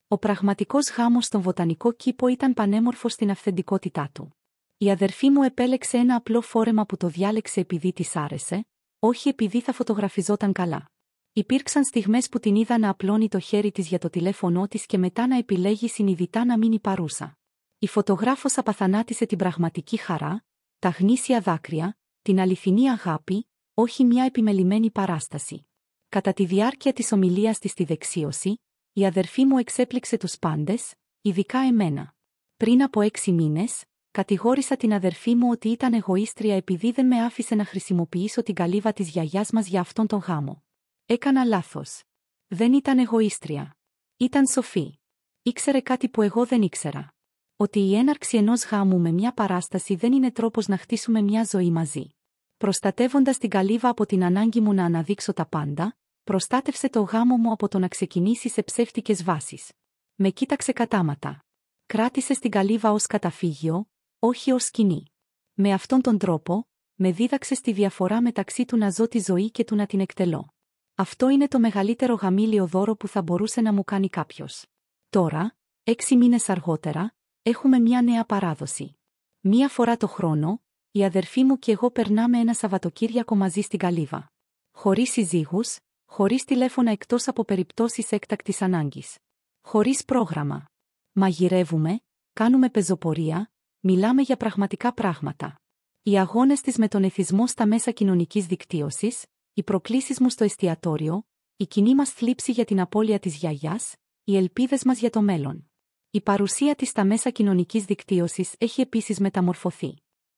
Ο πραγματικός γάμος στον βοτανικό κήπο ήταν πανέμορφος στην αυθεντικότητά του. Η αδερφή μου επέλεξε ένα απλό φόρεμα που το διάλεξε επειδή της άρεσε, όχι επειδή θα φωτογραφιζόταν καλά. Υπήρξαν στιγμές που την είδα να απλώνει το χέρι της για το τηλέφωνό της και μετά να επιλέγει συνειδητά να μείνει παρούσα. Η φωτογράφος απαθανάτησε την πραγματική χαρά, τα γνήσια δάκρυα, την αληθινή αγάπη, όχι μια επιμελημένη παράσταση. Κατά τη διάρκεια της ομιλίας της στη δεξίωση, η αδερφή μου εξέπληξε τους πάντες, ειδικά εμένα. Πριν από 6 μήνες, κατηγόρησα την αδερφή μου ότι ήταν εγωίστρια επειδή δεν με άφησε να χρησιμοποιήσω την καλύβα της γιαγιάς μας για αυτόν τον γάμο. Έκανα λάθος. Δεν ήταν εγωίστρια. Ήταν σοφή. Ήξερε κάτι που εγώ δεν ήξερα. Ότι η έναρξη ενός γάμου με μια παράσταση δεν είναι τρόπος να χτίσουμε μια ζωή μαζί. Προστατεύοντας την καλύβα από την ανάγκη μου να αναδείξω τα πάντα, προστάτευσε το γάμο μου από το να ξεκινήσει σε ψεύτικες βάσεις. Με κοίταξε κατάματα. Κράτησε στην καλύβα ως καταφύγιο, όχι ως σκηνή. Με αυτόν τον τρόπο, με δίδαξε στη διαφορά μεταξύ του να ζω τη ζωή και του να την εκτελώ. Αυτό είναι το μεγαλύτερο γαμήλιο δώρο που θα μπορούσε να μου κάνει κάποιος. Τώρα, 6 μήνες αργότερα, έχουμε μια νέα παράδοση. Μία φορά το χρόνο, η αδερφή μου και εγώ περνάμε ένα Σαββατοκύριακο μαζί στην καλύβα. Χωρίς συζύγους, Χωρίς τηλέφωνα εκτός από περιπτώσεις έκτακτης ανάγκης. Χωρίς πρόγραμμα. Μαγειρεύουμε, κάνουμε πεζοπορία, μιλάμε για πραγματικά πράγματα. Οι αγώνες της με τον εθισμό στα μέσα κοινωνικής δικτύωσης, οι προκλήσεις μου στο εστιατόριο, η κοινή μας θλίψη για την απώλεια της γιαγιάς, οι ελπίδες μας για το μέλλον. Η παρουσία της στα μέσα κοινωνικής δικτύωσης έχει επίσης μεταμορφωθεί.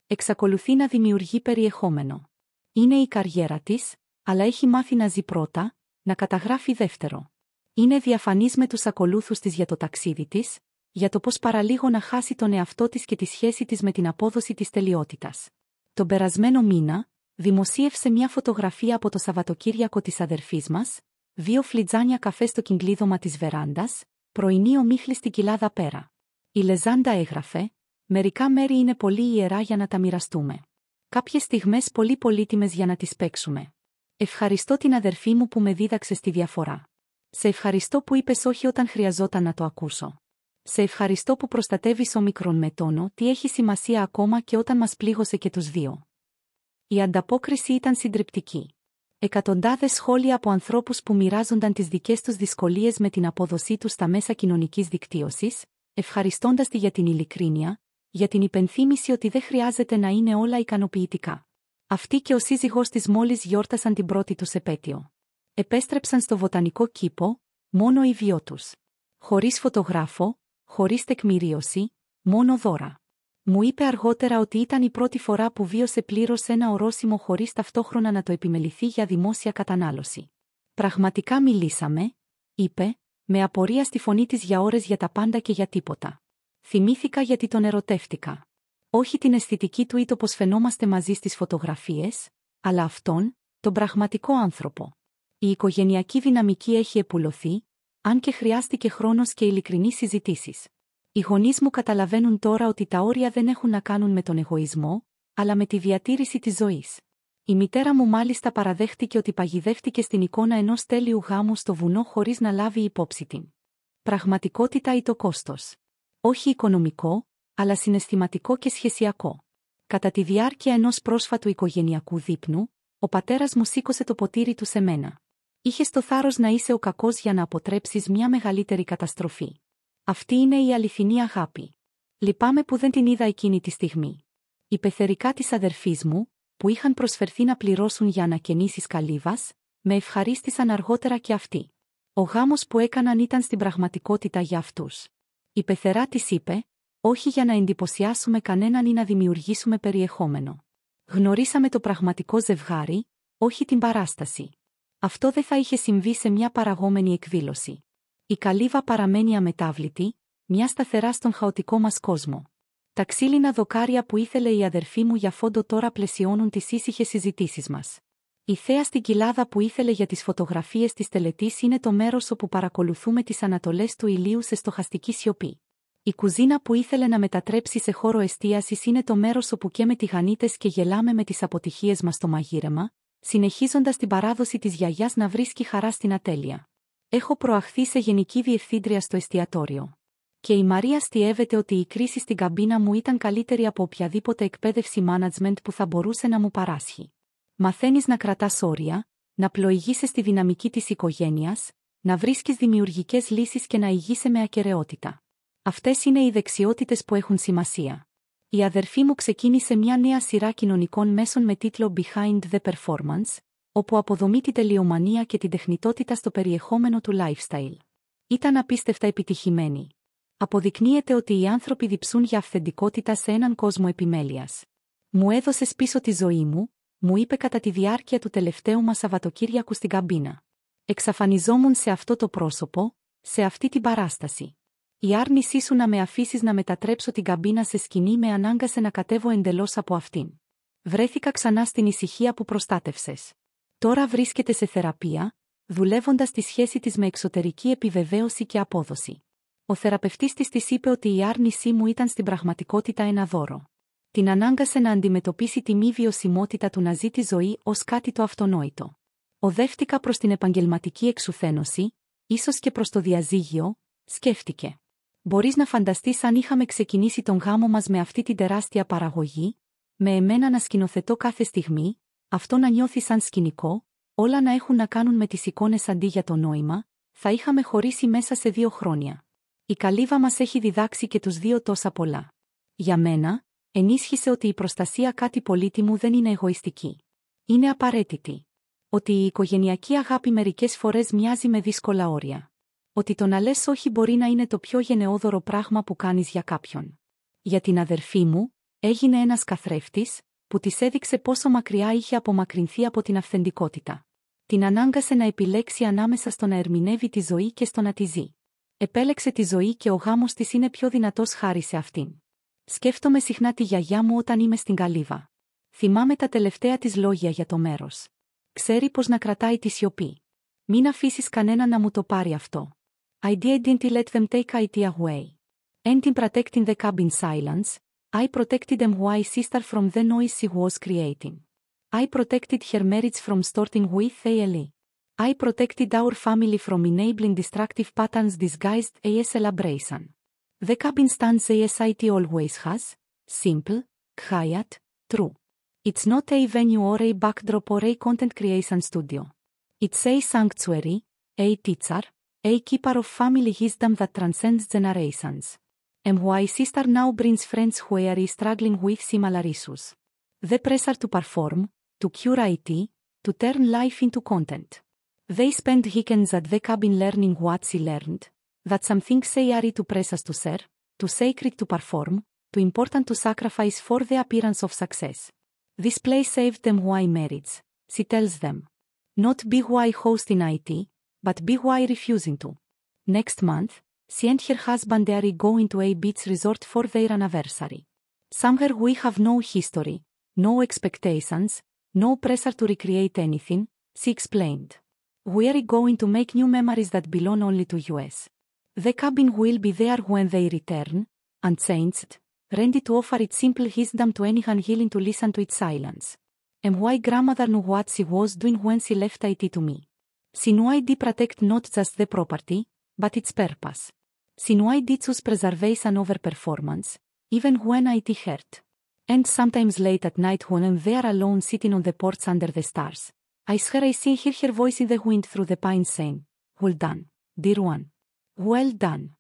Εξακολουθεί να δημιουργεί περιεχόμενο. Είναι η καριέρα της, αλλά έχει μάθει να ζει πρώτα, να καταγράφει δεύτερο. Είναι διαφανής με τους ακολούθους της για το ταξίδι της, για το πώς παραλίγο να χάσει τον εαυτό της και τη σχέση της με την απόδοση της τελειότητας. Τον περασμένο μήνα, δημοσίευσε μια φωτογραφία από το Σαββατοκύριακο της αδερφής μας, 2 φλιτζάνια καφέ στο κυκλίδωμα της βεράντας, πρωινή ομίχλη στην κοιλάδα πέρα. Η Λεζάντα έγραφε: «Μερικά μέρη είναι πολύ ιερά για να τα μοιραστούμε. Κάποιες στιγμές πολύ πολύτιμες για να τις παίξουμε. Ευχαριστώ την αδερφή μου που με δίδαξε στη διαφορά. Σε ευχαριστώ που είπες όχι όταν χρειαζόταν να το ακούσω. Σε ευχαριστώ που προστατεύεις ομικρόν με τόνο, τι έχει σημασία ακόμα και όταν μας πλήγωσε και τους δύο». Η ανταπόκριση ήταν συντριπτική. Εκατοντάδες σχόλια από ανθρώπους που μοιράζονταν τις δικές τους δυσκολίες με την απόδοσή τους στα μέσα κοινωνικής δικτύωσης, ευχαριστώντας τη για την ειλικρίνεια, για την υπενθύμηση ότι δεν χρειάζεται να είναι όλα ικανοποιητικά. Αυτή και ο σύζυγός της μόλις γιόρτασαν την πρώτη τους επέτειο. Επέστρεψαν στο βοτανικό κήπο, μόνο οι δυο τους. Χωρίς φωτογράφο, χωρίς τεκμηρίωση, μόνο δώρα. Μου είπε αργότερα ότι ήταν η πρώτη φορά που βίωσε πλήρως ένα ορόσημο χωρίς ταυτόχρονα να το επιμεληθεί για δημόσια κατανάλωση. «Πραγματικά μιλήσαμε», είπε, με απορία στη φωνή της για ώρες για τα πάντα και για τίποτα. «Θυμήθηκα γιατί τον ερωτεύτηκα. Όχι την αισθητική του ή το πως φαινόμαστε μαζί στις φωτογραφίες, αλλά αυτόν, τον πραγματικό άνθρωπο. Η οικογενειακή δυναμική έχει επουλωθεί, αν και χρειάστηκε χρόνος και ειλικρινείς συζητήσεις. Οι γονείς μου καταλαβαίνουν τώρα ότι τα όρια δεν έχουν να κάνουν με τον εγωισμό, αλλά με τη διατήρηση της ζωής. Η μητέρα μου μάλιστα παραδέχτηκε ότι παγιδεύτηκε στην εικόνα ενός τέλειου γάμου στο βουνό χωρίς να λάβει υπόψη την πραγματικότητα ή το κόστος. Όχι οικονομικό, αλλά συναισθηματικό και σχεσιακό. Κατά τη διάρκεια ενός πρόσφατου οικογενειακού δείπνου, ο πατέρας μου σήκωσε το ποτήρι του σε μένα. Είχες το θάρρος να είσαι ο κακός για να αποτρέψεις μια μεγαλύτερη καταστροφή. Αυτή είναι η αληθινή αγάπη. Λυπάμαι που δεν την είδα εκείνη τη στιγμή. Οι πεθερικά της αδερφής μου, που είχαν προσφερθεί να πληρώσουν για ανακαινήσεις καλύβας, με ευχαρίστησαν αργότερα και αυτοί. Ο γάμος που έκαναν ήταν στην πραγματικότητα για αυτούς. Η πεθερά της είπε: «Όχι για να εντυπωσιάσουμε κανέναν ή να δημιουργήσουμε περιεχόμενο. Γνωρίσαμε το πραγματικό ζευγάρι, όχι την παράσταση. Αυτό δεν θα είχε συμβεί σε μια παραγόμενη εκδήλωση. Η καλύβα παραμένει αμετάβλητη, μια σταθερά στον χαοτικό μας κόσμο. Τα ξύλινα δοκάρια που ήθελε η αδερφή μου για φόντο τώρα πλαισιώνουν τις ήσυχες συζητήσεις μας. Η θέα στην κοιλάδα που ήθελε για τις φωτογραφίες της τελετής είναι το μέρος όπου παρακολουθούμε τις ανατολές του ηλίου σε στοχαστική σιωπή. Η κουζίνα που ήθελε να μετατρέψει σε χώρο εστίασης είναι το μέρος όπου καίμε τηγανίτες και γελάμε με τις αποτυχίες μας στο μαγείρεμα, συνεχίζοντας την παράδοση της γιαγιάς να βρίσκει χαρά στην ατέλεια. Έχω προαχθεί σε γενική διευθύντρια στο εστιατόριο. Και η Μαρία στιεύεται ότι η κρίση στην καμπίνα μου ήταν καλύτερη από οποιαδήποτε εκπαίδευση management που θα μπορούσε να μου παράσχει. Μαθαίνεις να κρατάς όρια, να πλοηγείσαι στη δυναμική της οικογένειας, να βρίσκεις δημιουργικές λύσεις και να ηγείσαι με ακεραιότητα. Αυτές είναι οι δεξιότητες που έχουν σημασία. Η αδερφή μου ξεκίνησε μια νέα σειρά κοινωνικών μέσων με τίτλο Behind the Performance, όπου αποδομεί τη τελειομανία και την τεχνητότητα στο περιεχόμενο του lifestyle. Ήταν απίστευτα επιτυχημένη. Αποδεικνύεται ότι οι άνθρωποι διψούν για αυθεντικότητα σε έναν κόσμο επιμέλειας. «Μου έδωσες πίσω τη ζωή μου», μου είπε κατά τη διάρκεια του τελευταίου μας Σαββατοκύριακου στην καμπίνα. Εξαφανιζόμουν σε αυτό το πρόσωπο, σε αυτή την παράσταση. Η άρνησή σου να με αφήσεις να μετατρέψω την καμπίνα σε σκηνή με ανάγκασε να κατέβω εντελώς από αυτήν. Βρέθηκα ξανά στην ησυχία που προστάτευσες. Τώρα βρίσκεται σε θεραπεία, δουλεύοντας τη σχέση της με εξωτερική επιβεβαίωση και απόδοση. Ο θεραπευτής της είπε ότι η άρνησή μου ήταν στην πραγματικότητα ένα δώρο. Την ανάγκασε να αντιμετωπίσει τη μη βιωσιμότητα του να ζει τη ζωή ως κάτι το αυτονόητο. Οδεύτηκα προς την επαγγελματική εξουθένωση, ίσως και προς το διαζύγιο, σκέφτηκε. Μπορείς να φανταστείς αν είχαμε ξεκινήσει τον γάμο μας με αυτή την τεράστια παραγωγή, με εμένα να σκηνοθετώ κάθε στιγμή, αυτό να νιώθει σαν σκηνικό, Όλα να έχουν να κάνουν με τις εικόνες αντί για το νόημα, θα είχαμε χωρίσει μέσα σε 2 χρόνια. Η καλύβα μας έχει διδάξει και τους 2 τόσα πολλά. Για μένα, ενίσχυσε ότι η προστασία κάτι πολύτιμου δεν είναι εγωιστική. Είναι απαραίτητη. Ότι η οικογενειακή αγάπη μερικές φορές μοιάζει με δύσκολα όρια. Ότι το να λες όχι μπορεί να είναι το πιο γενναιόδωρο πράγμα που κάνεις για κάποιον. Για την αδερφή μου, έγινε ένας καθρέφτης, που της έδειξε πόσο μακριά είχε απομακρυνθεί από την αυθεντικότητα. Την ανάγκασε να επιλέξει ανάμεσα στο να ερμηνεύει τη ζωή και στο να τη ζει. Επέλεξε τη ζωή και ο γάμος της είναι πιο δυνατός χάρη σε αυτήν. Σκέφτομαι συχνά τη γιαγιά μου όταν είμαι στην καλύβα. Θυμάμαι τα τελευταία της λόγια για το μέρος. Ξέρει πως να κρατάει τη σιωπή. Μην αφήσεις κανένα να μου το πάρει αυτό. I didn't let them take it away. And in protecting the cabin silence, I protected my sister from the noise she was creating. I protected her marriage from starting with ALE. I protected our family from enabling destructive patterns disguised as celebration. The cabin stands as it always has, simple, quiet, true. It's not a venue or a backdrop or a content creation studio. It's a sanctuary, a teacher, a keeper of family wisdom that transcends generations. And my sister now brings friends who are struggling with similar issues. The pressure to perform, to cure IT, to turn life into content. They spend weekends at the cabin learning what she learned, that some things are too precious to share, too sacred to perform, too important to sacrifice for the appearance of success. This place saved them why marriage, she tells them. Not be why hosting IT, but be why refusing to. Next month, she and her husband are going to a beach resort for their anniversary. Somewhere we have no history, no expectations, no pressure to recreate anything, she explained. We are going to make new memories that belong only to us. The cabin will be there when they return, unchanged, ready to offer its simple wisdom to anyone willing to listen to its silence. And my grandmother knew what she was doing when she left IT to me. She knew I did protect not just the property, but its purpose. She knew I did choose preservation over performance, even when IT hurt. And sometimes late at night when I'm there alone sitting on the porch under the stars, I swear I hear her voice in the wind through the pines saying, "Well done, dear one. Well done."